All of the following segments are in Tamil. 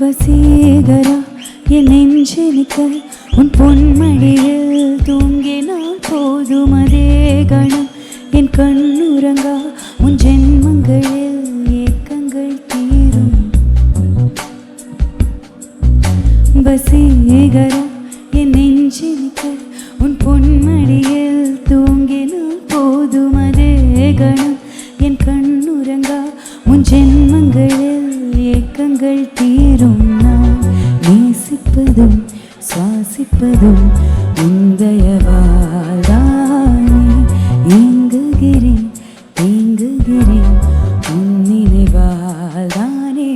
வசீகரா என் நெஞ்செனிக்க உன் பொன்மடியில் தூங்கினால் போதும் அதே கணம் என் கண்ணுறங்கா உன் ஜென்மங்களில் ஏக்கங்கள் தீரும். வசீகரா என் நெஞ்செனிக்க உன் பொன்மடியில் தூங்கினால் போதும் அதே கணம் என் கண்ணுறங்கா உன் ஜென்மங்களில் ஏக்கங்கள் தீரும். நான் நேசிப்பதும் சுவாசிப்பதும் உந்தயவாதானே. ஏங்குகிறேன் ஏங்குகிறேன் உன் நினைவால்தானே.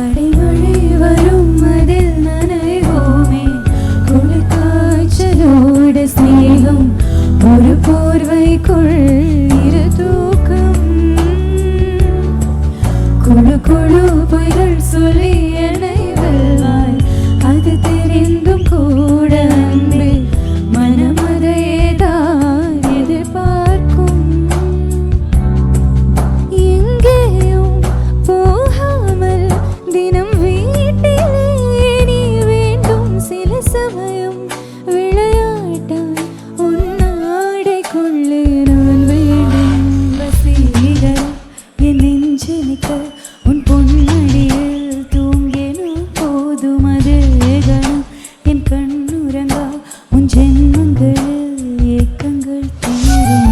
அடைமழை வரும் அதில் நனைவோமே. குளிர்காய்ச்சலோட ஸ்நேகம் ஒரு போர்வைக்குள் இரு தூக்கம். குழு குழு பொய்கள் சொல்லி என்னை வெல்வாய். அது தெரிந்தும் கூட அன்பே மனம் அதையேதான் எதிர்பார்க்கும். எங்கேயும் போகாமல் தினம் வீட்டிலே நீ வேண்டும். சில சமயம் விளையாட்டாய் உன்னாடைக்குள்ளே நான் வேண்டும். வசீகரா என் நெஞ்செனிக்க உன் பொன்மடியில் தூங்கினால் போதும் அதே கணம் என் கண்ணுறங்கா உன் ஜென்மங்களில் ஏக்கங்கள் தீரும்.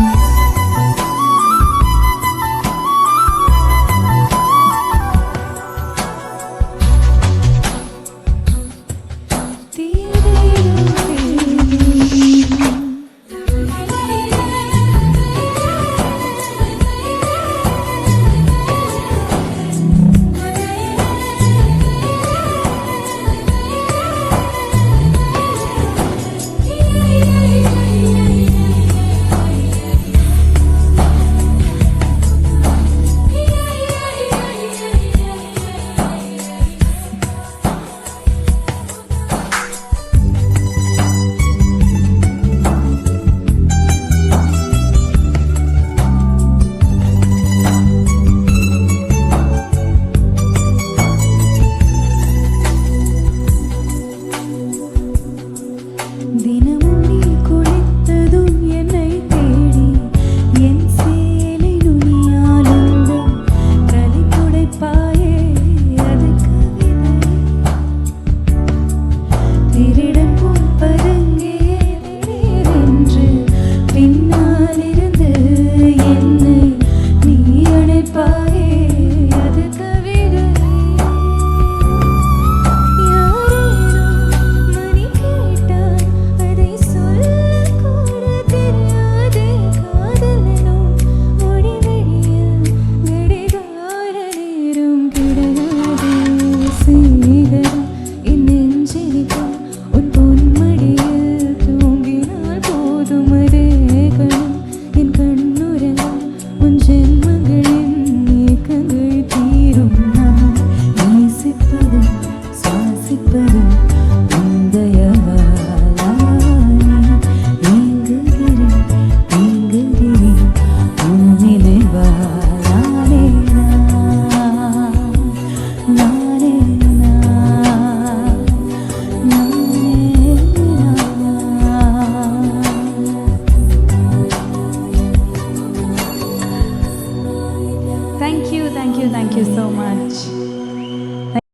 தினமும் நீ குளித்ததும் என்னை தேடி என் சேலை நுனியால் உந்தன் தலை துடைப்பாயே. அது கவிதை திருடன் போல் பதுங்கியே திடீரென்று பின்னால் இருந்து என்னை நீ அணைப்பாயே. அது கவிதை Thank you so much.